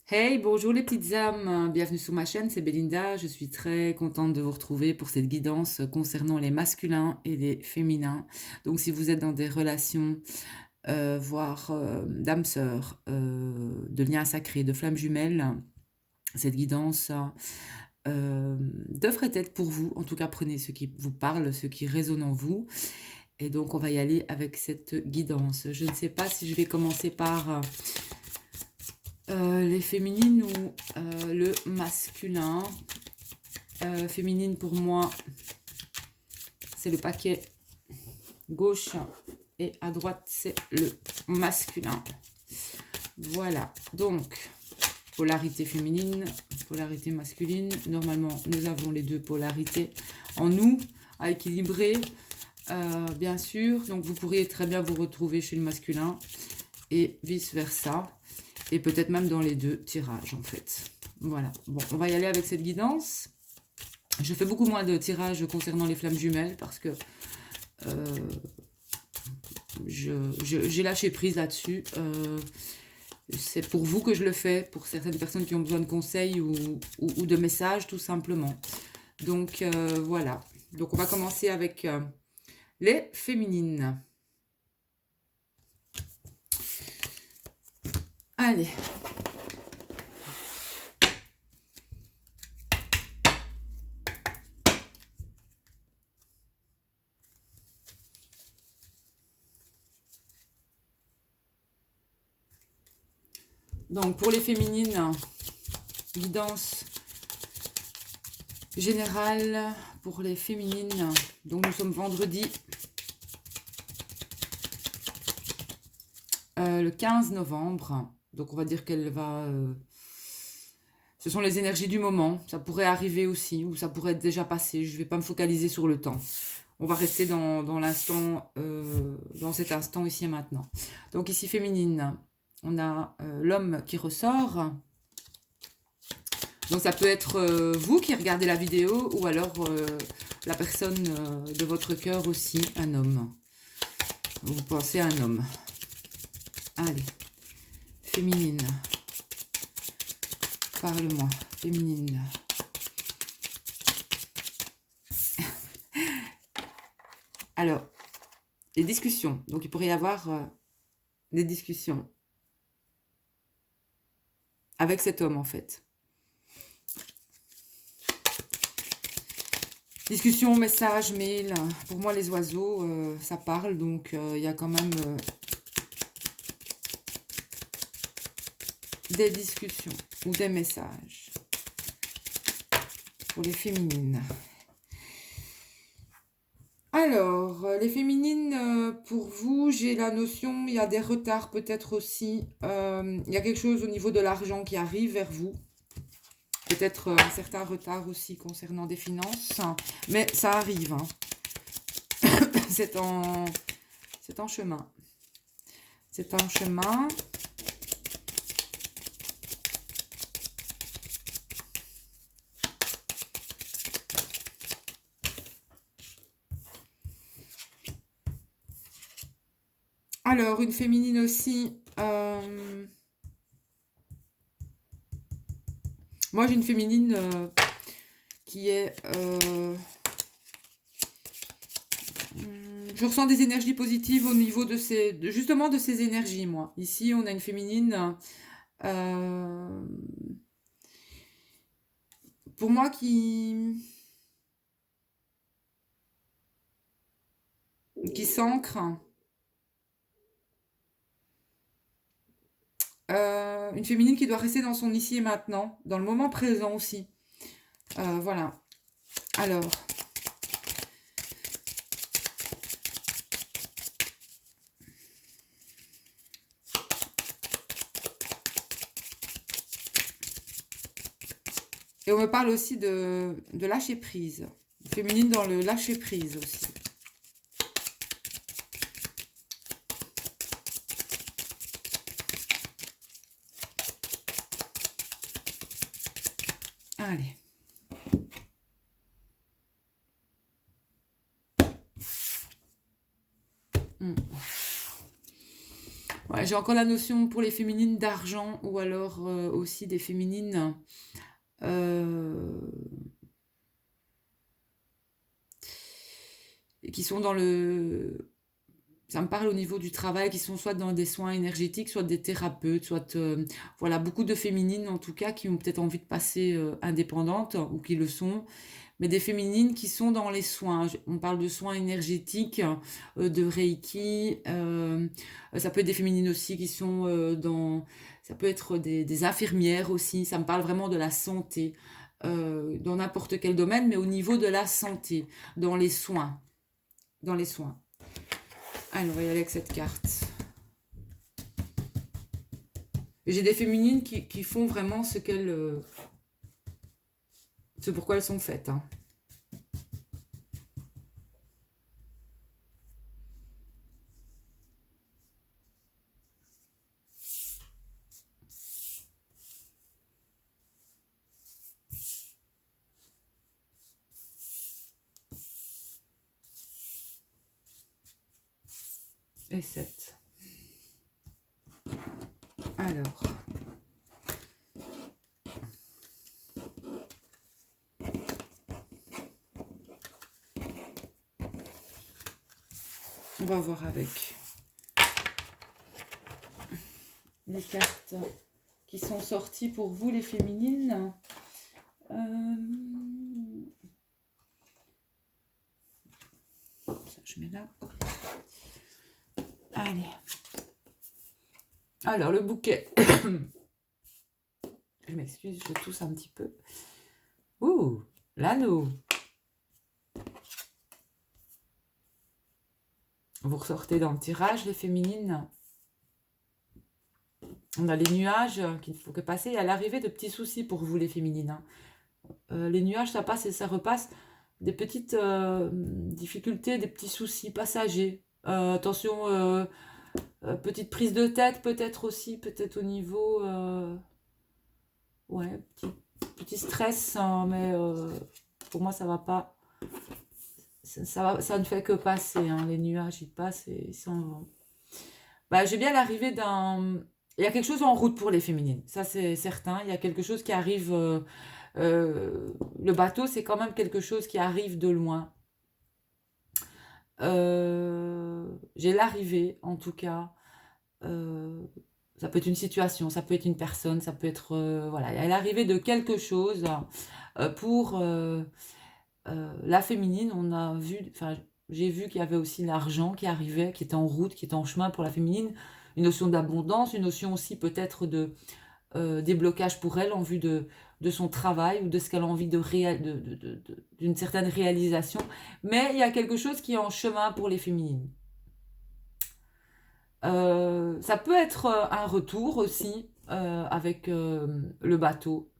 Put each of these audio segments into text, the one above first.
Hey, bonjour les petites âmes, bienvenue sur ma chaîne, c'est Belinda. Je suis très contente de vous retrouver pour cette guidance concernant les masculins et les féminins. Donc si vous êtes dans des relations, voire d'âmes sœurs, de liens sacrés, de flammes jumelles, cette guidance devrait être pour vous. En tout cas, prenez ce qui vous parle, ce qui résonne en vous. Et donc on va y aller avec cette guidance. Je ne sais pas si je vais commencer par les féminines ou le masculin. Féminine pour moi, c'est le paquet gauche et à droite, c'est le masculin. Voilà, donc polarité féminine, polarité masculine. Normalement, nous avons les deux polarités en nous, à équilibrer, bien sûr. Donc, vous pourriez très bien vous retrouver chez le masculin et vice-versa. Et peut-être même dans les deux tirages, en fait. Voilà. Bon, on va y aller avec cette guidance. Je fais beaucoup moins de tirages concernant les flammes jumelles parce que j'ai lâché prise là-dessus. C'est pour vous que je le fais, pour certaines personnes qui ont besoin de conseils ou de messages, tout simplement. Donc, voilà. Donc, on va commencer avec les féminines. Allez. Donc, pour les féminines, guidance générale pour les féminines. Donc, nous sommes vendredi le 15 novembre. Donc, on va dire qu'elle va... ce sont les énergies du moment. Ça pourrait arriver aussi, ou ça pourrait être déjà passé. Je ne vais pas me focaliser sur le temps. On va rester dans l'instant, dans cet instant ici et maintenant. Donc, ici, féminine, on a l'homme qui ressort. Donc, ça peut être vous qui regardez la vidéo, ou alors la personne de votre cœur aussi, un homme. Vous pensez à un homme. Allez, féminine. Parle-moi, féminine. Alors, les discussions. Donc, il pourrait y avoir des discussions avec cet homme, en fait. Discussion, message, mail. Pour moi, les oiseaux, ça parle. Donc, il y a quand même des discussions ou des messages pour les féminines. Alors, les féminines, pour vous, j'ai la notion, il y a des retards peut-être aussi. Il y a quelque chose au niveau de l'argent qui arrive vers vous. Peut-être un certain retard aussi concernant des finances. Mais ça arrive. Hein. C'est en chemin. C'est en chemin. Alors, une féminine aussi. Moi, j'ai une féminine qui est... je ressens des énergies positives au niveau de justement de ces énergies, moi. Ici, on a une féminine... pour moi, qui s'ancre. Une féminine qui doit rester dans son ici et maintenant, dans le moment présent aussi. Voilà. Alors. Et on me parle aussi de lâcher prise. Féminine dans le lâcher prise aussi. Allez. Ouais, J'ai encore la notion pour les féminines d'argent ou alors aussi des féminines qui sont dans le... Ça me parle au niveau du travail, qui sont soit dans des soins énergétiques, soit des thérapeutes, soit... voilà, beaucoup de féminines en tout cas qui ont peut-être envie de passer indépendantes ou qui le sont, mais des féminines qui sont dans les soins. On parle de soins énergétiques, de Reiki. Ça peut être des féminines aussi qui sont dans... Ça peut être des infirmières aussi. Ça me parle vraiment de la santé, dans n'importe quel domaine, mais au niveau de la santé, dans les soins. Dans les soins. Alors, on va y aller avec cette carte. J'ai des féminines qui font vraiment ce qu'elles... c'est pourquoi elles sont faites. Hein. Et 7. Alors. On va voir avec les cartes qui sont sorties pour vous, les féminines. Ça, je mets là. Allez. Alors, le bouquet. Je m'excuse, je tousse un petit peu. Ouh, l'anneau. Vous ressortez dans le tirage, les féminines. On a les nuages qu'il ne faut que passer. Et à l'arrivée, de petits soucis pour vous, les féminines. Les nuages, ça passe et ça repasse. Des petites difficultés, des petits soucis passagers. Attention, petite prise de tête peut-être aussi, peut-être au niveau... ouais, petit stress, hein, mais pour moi, ça va pas... Ça ne fait que passer, hein. Les nuages, ils passent et ils s'en vont. Bah, j'ai bien l'arrivée d'un... Il y a quelque chose en route pour les féminines, ça c'est certain. Il y a quelque chose qui arrive... le bateau, c'est quand même quelque chose qui arrive de loin. J'ai l'arrivée, en tout cas. Ça peut être une situation, ça peut être une personne, ça peut être... voilà, il y a l'arrivée de quelque chose pour la féminine. On a vu... Enfin, j'ai vu qu'il y avait aussi l'argent qui arrivait, qui était en route, qui était en chemin pour la féminine. Une notion d'abondance, une notion aussi peut-être de déblocage pour elle en vue de son travail ou de ce qu'elle a envie d'une certaine réalisation. Mais il y a quelque chose qui est en chemin pour les féminines. Ça peut être un retour aussi avec le bateau.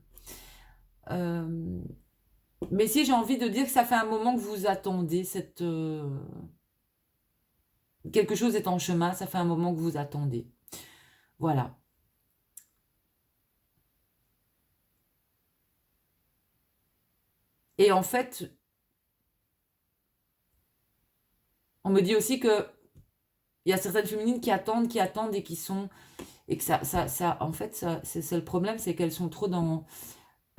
Mais si j'ai envie de dire que ça fait un moment que vous attendez cette... quelque chose est en chemin, ça fait un moment que vous attendez. Voilà. Et en fait, on me dit aussi que il y a certaines féminines qui attendent et qui sont... Et que ça en fait, c'est le problème, c'est qu'elles sont trop dans...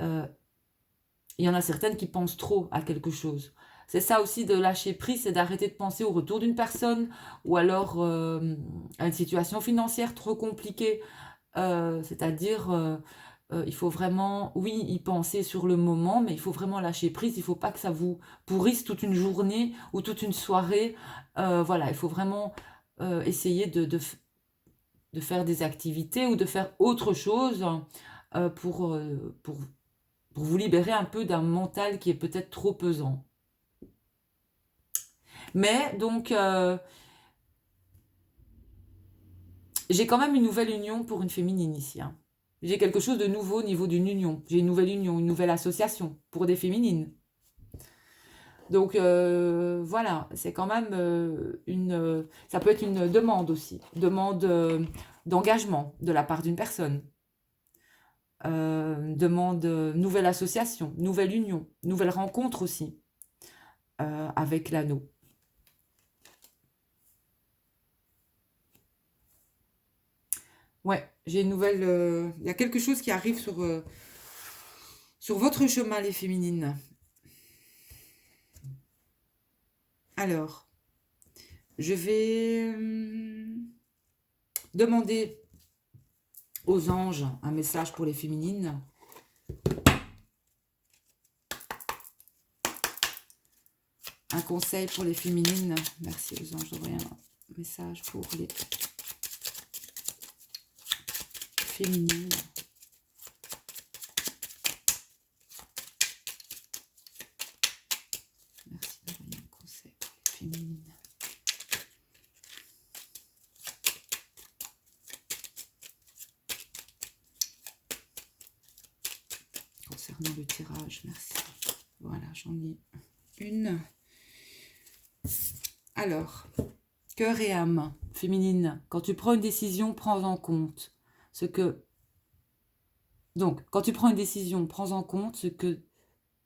il y en a certaines qui pensent trop à quelque chose. C'est ça aussi de lâcher prise, c'est d'arrêter de penser au retour d'une personne ou alors à une situation financière trop compliquée. C'est-à-dire, il faut vraiment, oui, y penser sur le moment, mais il faut vraiment lâcher prise. Il ne faut pas que ça vous pourrisse toute une journée ou toute une soirée. Voilà, il faut vraiment essayer de faire des activités ou de faire autre chose pour vous libérer un peu d'un mental qui est peut-être trop pesant. Mais donc, j'ai quand même une nouvelle union pour une féminine ici. Hein. J'ai quelque chose de nouveau au niveau d'une union. J'ai une nouvelle union, une nouvelle association pour des féminines. Donc voilà, c'est quand même ça peut être une demande aussi, demande d'engagement de la part d'une personne. Demande nouvelle association, nouvelle union, nouvelle rencontre aussi avec l'anneau. Ouais, j'ai une nouvelle... Il y a quelque chose qui arrive sur votre chemin, les féminines. Alors, je vais demander aux anges un message pour les féminines. Un conseil pour les féminines. Merci aux anges d'envoyer un message pour les féminines. Merci d'envoyer un conseil pour les féminines. Concernant le tirage, merci. Voilà, j'en ai une. Alors, cœur et âme, féminine, quand tu prends une décision, prends en compte ce que... Donc, quand tu prends une décision, prends en compte ce que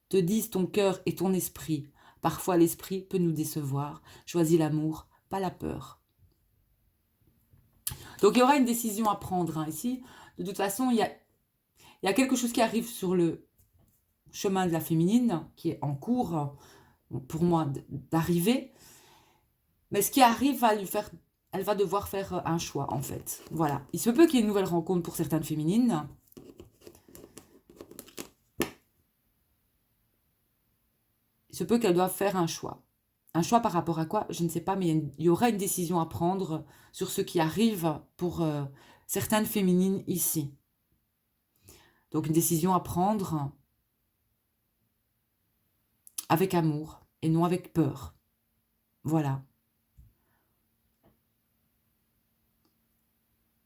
te disent ton cœur et ton esprit. Parfois, l'esprit peut nous décevoir. Choisis l'amour, pas la peur. Donc, il y aura une décision à prendre hein, ici. De toute façon, il y a quelque chose qui arrive sur le chemin de la féminine, qui est en cours, pour moi, d'arriver. Mais ce qui arrive va lui faire... Elle va devoir faire un choix, en fait. Voilà. Il se peut qu'il y ait une nouvelle rencontre pour certaines féminines. Il se peut qu'elle doive faire un choix. Un choix par rapport à quoi? Je ne sais pas, mais il y aura une décision à prendre sur ce qui arrive pour certaines féminines ici. Donc une décision à prendre avec amour et non avec peur. Voilà.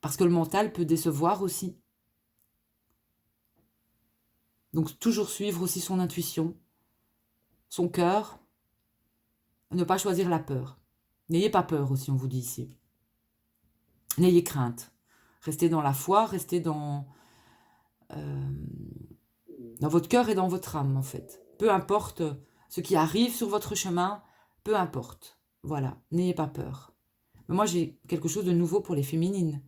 Parce que le mental peut décevoir aussi. Donc toujours suivre aussi son intuition, son cœur, ne pas choisir la peur. N'ayez pas peur aussi, on vous dit ici. N'ayez crainte. Restez dans la foi, restez dans votre cœur et dans votre âme, en fait. Peu importe ce qui arrive sur votre chemin, peu importe. Voilà, n'ayez pas peur. Mais moi, j'ai quelque chose de nouveau pour les féminines.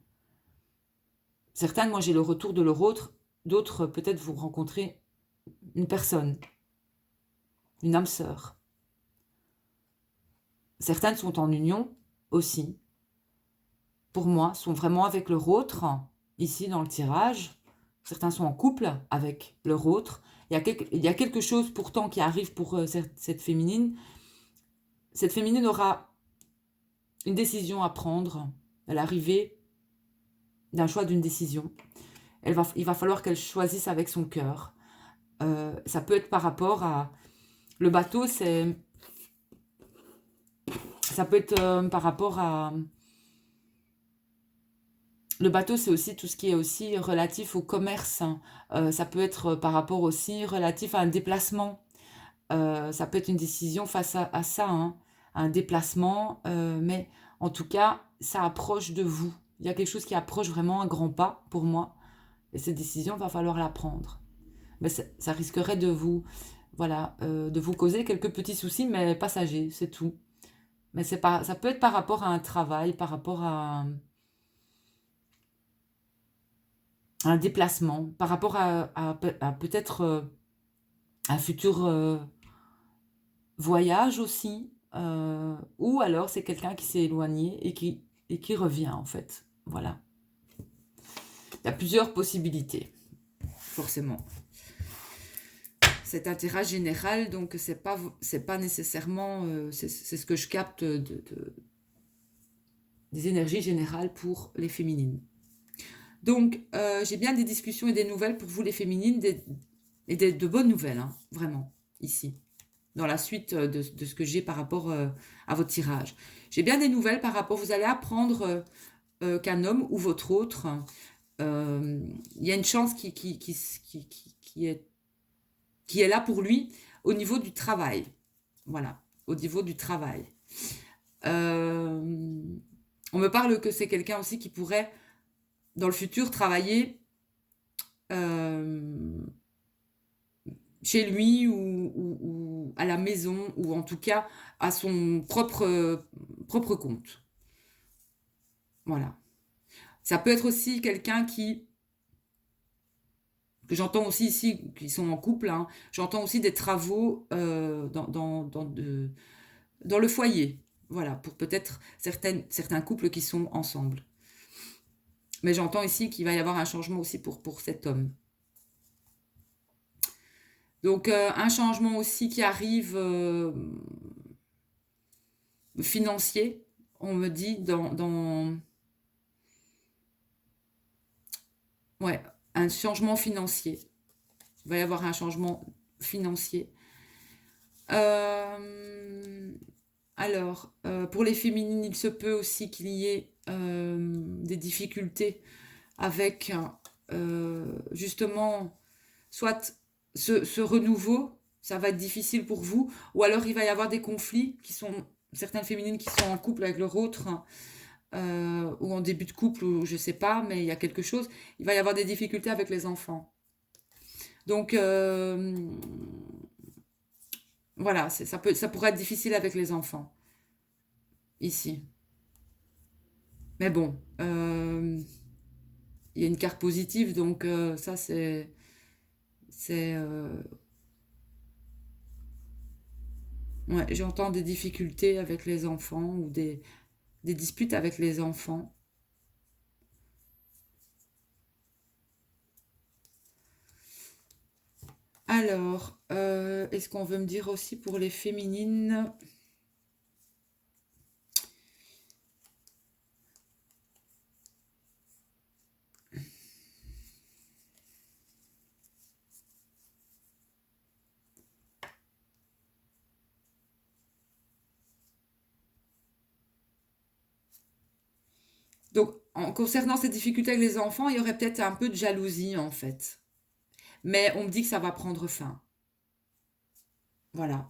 Certaines, moi, j'ai le retour de leur autre. D'autres, peut-être, vous rencontrez une personne, une âme sœur. Certaines sont en union aussi. Pour moi, sont vraiment avec leur autre, ici dans le tirage. Certains sont en couple avec leur autre. Il y a quelque chose pourtant qui arrive pour cette féminine. Cette féminine aura une décision à prendre à l'arrivée d'un choix, d'une décision. Il va falloir qu'elle choisisse avec son cœur. Ça peut être par rapport à... Le bateau, c'est... Ça peut être par rapport à... Le bateau, c'est aussi tout ce qui est aussi relatif au commerce. Ça peut être par rapport aussi relatif à un déplacement. Ça peut être une décision face à ça, hein, un déplacement. Mais en tout cas, ça approche de vous. Il y a quelque chose qui approche vraiment un grand pas pour moi. Et cette décision, va falloir la prendre. Mais ça risquerait de vous, voilà, de vous causer quelques petits soucis, mais passagers, c'est tout. Mais c'est pas, ça peut être par rapport à un travail, par rapport à un déplacement, par rapport à peut-être un futur voyage aussi, ou alors c'est quelqu'un qui s'est éloigné et qui revient en fait. Voilà. Il y a plusieurs possibilités, forcément. C'est un tirage général, donc c'est pas nécessairement... c'est ce que je capte des énergies générales pour les féminines. Donc, j'ai bien des discussions et des nouvelles pour vous les féminines, de bonnes nouvelles, hein, vraiment, ici, dans la suite de ce que j'ai par rapport à votre tirage. J'ai bien des nouvelles par rapport... Vous allez apprendre qu'un homme ou votre autre, il y a une chance qui est là pour lui au niveau du travail. Voilà, au niveau du travail. On me parle que c'est quelqu'un aussi qui pourrait, dans le futur, travailler chez lui ou à la maison, ou en tout cas à son propre compte. Voilà. Ça peut être aussi quelqu'un que j'entends aussi ici, qui sont en couple, hein, j'entends aussi des travaux dans le foyer. Voilà, pour peut-être certains couples qui sont ensemble. Mais j'entends ici qu'il va y avoir un changement aussi pour cet homme. Donc, un changement aussi qui arrive financier, on me dit, ouais, un changement financier. Il va y avoir un changement financier. Alors, pour les féminines, il se peut aussi qu'il y ait des difficultés avec justement, soit ce renouveau, ça va être difficile pour vous, ou alors il va y avoir des conflits qui sont, certaines féminines qui sont en couple avec leur autre, ou en début de couple, ou je sais pas, mais il y a quelque chose, il va y avoir des difficultés avec les enfants. Donc, voilà, ça pourrait être difficile avec les enfants, ici. Mais bon, il y a une carte positive, donc ça, c'est, ouais, j'entends des difficultés avec les enfants ou des disputes avec les enfants. Alors, est-ce qu'on veut me dire aussi pour les féminines? Donc, en concernant ces difficultés avec les enfants, il y aurait peut-être un peu de jalousie en fait. Mais on me dit que ça va prendre fin. Voilà,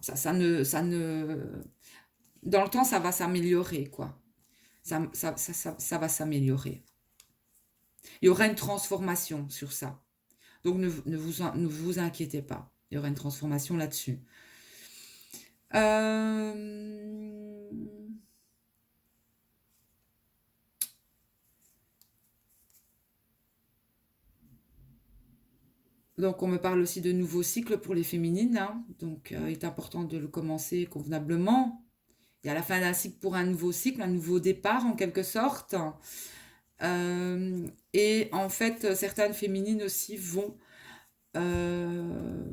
dans le temps, ça va s'améliorer, quoi. Ça va s'améliorer. Il y aura une transformation sur ça. Donc ne vous inquiétez pas. Il y aura une transformation là-dessus. Euh, Donc on me parle aussi de nouveaux cycles pour les féminines, hein. Donc il est important de le commencer convenablement. Il y a la fin d'un cycle pour un nouveau cycle, un nouveau départ en quelque sorte. Et en fait, certaines féminines aussi vont euh,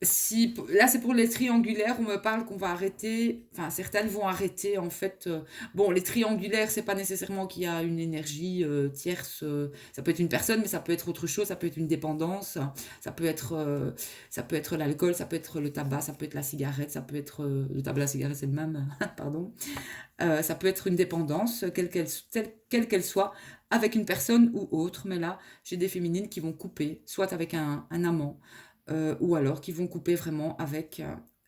si, là, c'est pour les triangulaires, on me parle qu'on va arrêter, enfin, certaines vont arrêter, en fait. Bon, les triangulaires, c'est pas nécessairement qu'il y a une énergie tierce. Ça peut être une personne, mais ça peut être autre chose, ça peut être une dépendance, ça peut être l'alcool, ça peut être le tabac, ça peut être la cigarette, ça peut être le tabac, la cigarette, c'est le même, pardon. Ça peut être une dépendance, quelle qu'elle soit, avec une personne ou autre. Mais là, j'ai des féminines qui vont couper, soit avec un amant, ou alors qui vont couper vraiment avec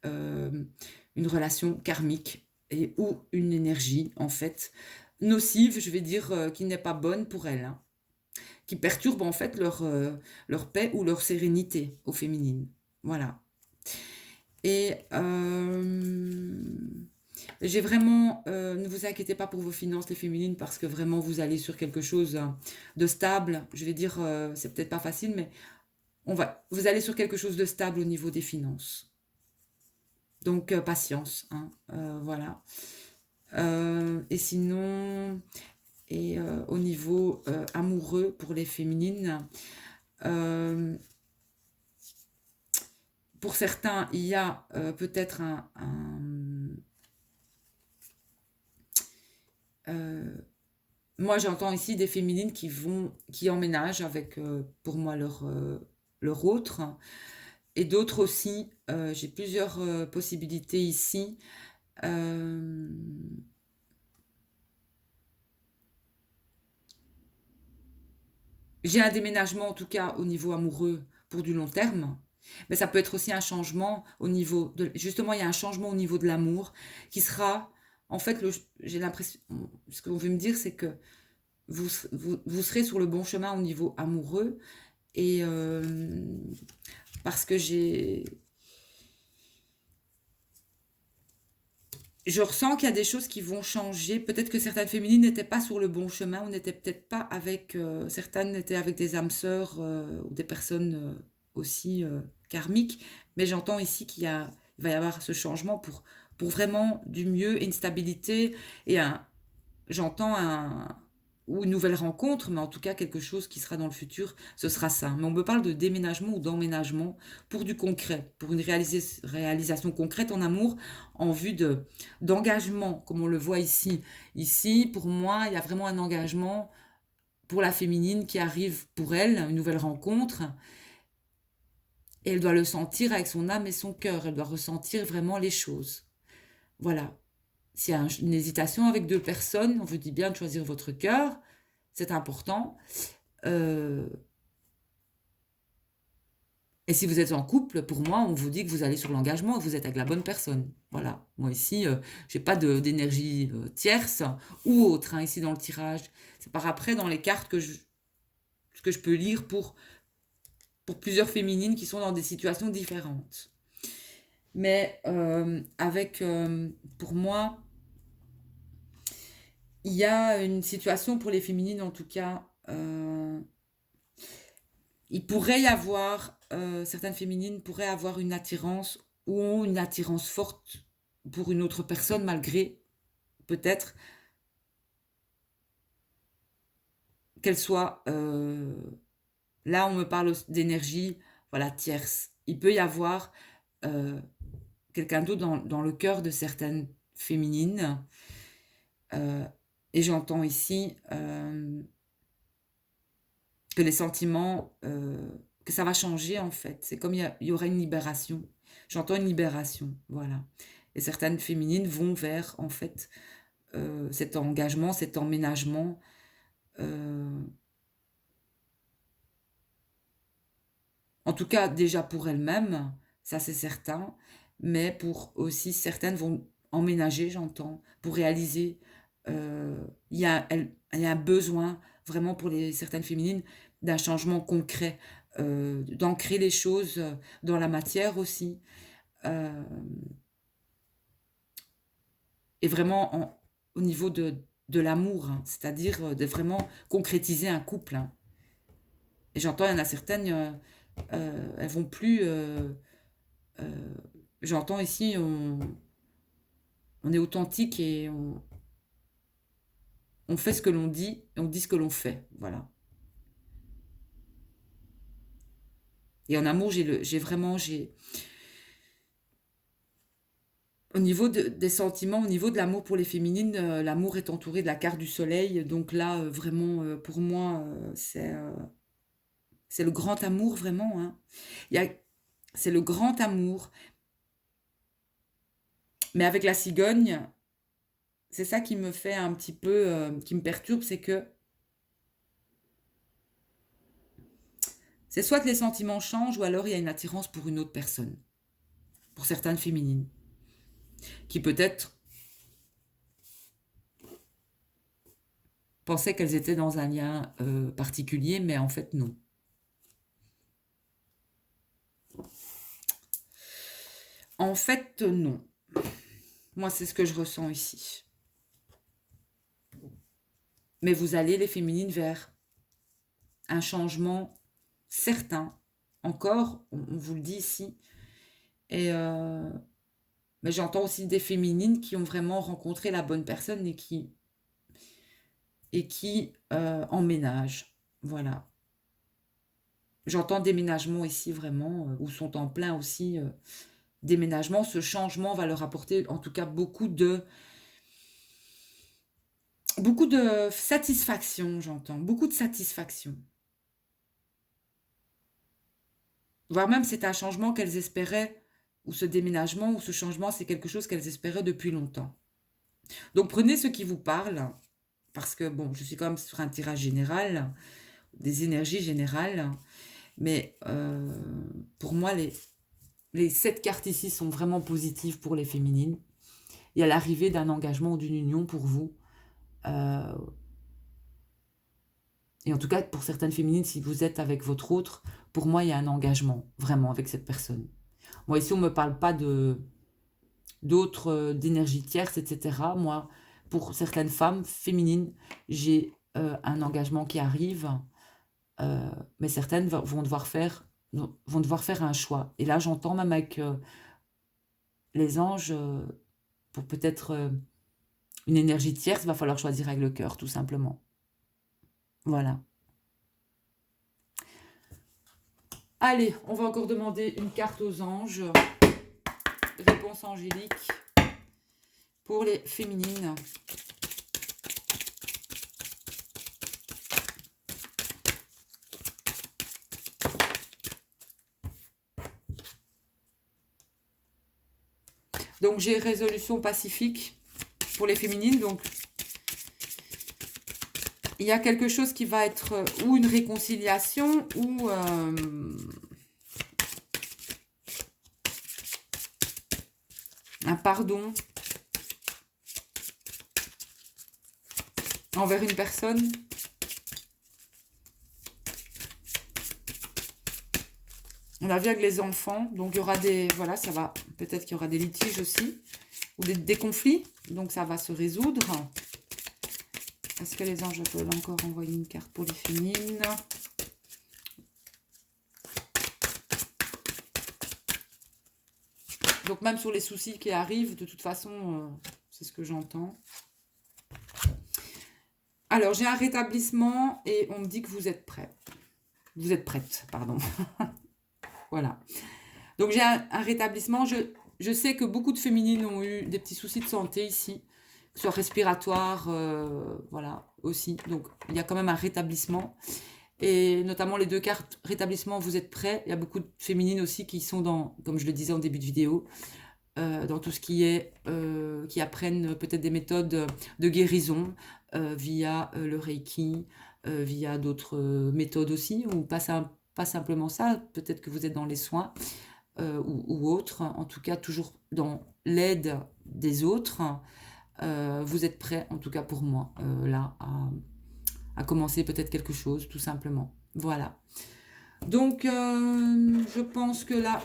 une relation karmique ou une énergie, en fait, nocive, je vais dire, qui n'est pas bonne pour elles, hein, qui perturbe en fait leur paix ou leur sérénité aux féminines. Voilà. Et j'ai vraiment, ne vous inquiétez pas pour vos finances, les féminines, parce que vraiment, vous allez sur quelque chose de stable. Je vais dire, c'est peut-être pas facile, mais vous allez sur quelque chose de stable au niveau des finances. Donc, patience, hein, voilà. Et sinon, au niveau amoureux pour les féminines, euh, pour certains, il y a peut-être euh, moi, j'entends ici des féminines qui emménagent avec, pour moi, leur autre. Et d'autres aussi. J'ai plusieurs possibilités ici. Euh, j'ai un déménagement, en tout cas, au niveau amoureux pour du long terme. Mais ça peut être aussi un changement au niveau de... Justement, il y a un changement au niveau de l'amour qui sera... En fait, j'ai l'impression... Ce qu'on veut me dire, c'est que vous serez sur le bon chemin au niveau amoureux. Et parce que je ressens qu'il y a des choses qui vont changer. Peut-être que certaines féminines n'étaient pas sur le bon chemin, ou n'étaient peut-être pas avec... certaines étaient avec des âmes sœurs ou des personnes aussi karmiques. Mais j'entends ici il va y avoir ce changement pour vraiment du mieux et une stabilité et j'entends ou une nouvelle rencontre, mais en tout cas quelque chose qui sera dans le futur, ce sera ça. Mais on me parle de déménagement ou d'emménagement pour du concret, pour une réalisation concrète en amour, en vue d'engagement, comme on le voit ici. Ici, pour moi, il y a vraiment un engagement pour la féminine qui arrive pour elle, une nouvelle rencontre, et elle doit le sentir avec son âme et son cœur, elle doit ressentir vraiment les choses. Voilà. S'il y a une hésitation avec deux personnes, on vous dit bien de choisir votre cœur, c'est important. Et si vous êtes en couple, pour moi, on vous dit que vous allez sur l'engagement et que vous êtes avec la bonne personne. Voilà. Moi ici, j'ai pas d'énergie tierce ou autre, hein, ici dans le tirage. C'est par après dans les cartes que je peux lire pour plusieurs féminines qui sont dans des situations différentes. Mais pour moi, il y a une situation pour les féminines, en tout cas, il pourrait y avoir, certaines féminines pourraient avoir une attirance ou ont une attirance forte pour une autre personne, malgré peut-être qu'elle soit... là, on me parle d'énergie, voilà, tierce. Il peut y avoir quelqu'un d'autre dans le cœur de certaines féminines. Et j'entends ici que les sentiments, que ça va changer en fait. C'est comme il y aurait une libération. J'entends une libération, voilà. Et certaines féminines vont vers en fait cet engagement, cet emménagement. En tout cas, déjà pour elles-mêmes, ça c'est certain, mais pour aussi certaines vont emménager, j'entends, pour réaliser. Il y a un besoin vraiment pour certaines féminines d'un changement concret, d'ancrer les choses dans la matière aussi, euh, et vraiment au niveau de l'amour, hein, c'est-à-dire de vraiment concrétiser un couple. Hein. Et j'entends, il y en a certaines, elles vont plus... j'entends ici, on est authentique et on fait ce que l'on dit et on dit ce que l'on fait. Voilà. Et en amour, au niveau des sentiments, au niveau de l'amour pour les féminines, l'amour est entouré de la carte du soleil. Donc là, vraiment, pour moi, c'est le grand amour, vraiment. Hein. C'est le grand amour. Mais avec la cigogne, c'est ça qui me fait un petit peu, qui me perturbe, c'est que c'est soit que les sentiments changent, ou alors il y a une attirance pour une autre personne, pour certaines féminines, qui peut-être pensaient qu'elles étaient dans un lien particulier, mais en fait non. En fait, non. Moi, c'est ce que je ressens ici. Mais vous allez, les féminines, vers un changement certain. Encore, on vous le dit ici. Et mais j'entends aussi des féminines qui ont vraiment rencontré la bonne personne et qui emménagent. Voilà. J'entends déménagement ici vraiment, ou sont en plein aussi déménagement. Ce changement va leur apporter en tout cas beaucoup de satisfaction, j'entends. Beaucoup de satisfaction. Voire même c'est un changement qu'elles espéraient, ou ce déménagement, ou ce changement, c'est quelque chose qu'elles espéraient depuis longtemps. Donc prenez ce qui vous parle, parce que bon, je suis quand même sur un tirage général, des énergies générales, mais pour moi, les 7 cartes ici sont vraiment positives pour les féminines. Il y a l'arrivée d'un engagement ou d'une union pour vous. Et en tout cas, pour certaines féminines, si vous êtes avec votre autre, pour moi, il y a un engagement, vraiment, avec cette personne. Moi, ici, on ne me parle pas d'autres d'énergie tierce, etc. Moi, pour certaines femmes féminines, j'ai un engagement qui arrive, mais certaines vont devoir faire un choix. Et là, j'entends même avec les anges, pour peut-être une énergie tierce, il va falloir choisir avec le cœur, tout simplement. Voilà. Allez, on va encore demander une carte aux anges. Réponse angélique pour les féminines. Donc, j'ai résolution pacifique pour les féminines. Donc, il y a quelque chose qui va être ou une réconciliation ou un pardon envers une personne. On a vu avec les enfants, donc il y aura des... Voilà, ça va... Peut-être qu'il y aura des litiges aussi, ou des conflits, donc ça va se résoudre. Est-ce que les anges peuvent encore envoyer une carte pour les féminines? Donc même sur les soucis qui arrivent, de toute façon, c'est ce que j'entends. Alors, j'ai un rétablissement et on me dit que vous êtes prêts. Vous êtes prête, pardon. Voilà. Donc, j'ai un rétablissement. Je sais que beaucoup de féminines ont eu des petits soucis de santé ici, que ce soit respiratoire, voilà, aussi. Donc, il y a quand même un rétablissement. Et notamment les deux cartes rétablissement, vous êtes prêts. Il y a beaucoup de féminines aussi qui sont dans, comme je le disais en début de vidéo, dans tout ce qui est, qui apprennent peut-être des méthodes de guérison via le Reiki, via d'autres méthodes aussi, ou pas simplement ça, peut-être que vous êtes dans les soins ou autres, en tout cas toujours dans l'aide des autres. Vous êtes prêts, en tout cas pour moi, là, à commencer peut-être quelque chose, tout simplement. Voilà. Donc, je pense que là,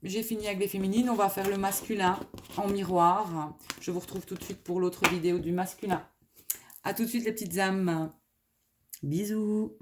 j'ai fini avec les féminines. On va faire le masculin en miroir. Je vous retrouve tout de suite pour l'autre vidéo du masculin. À tout de suite les petites âmes. Bisous.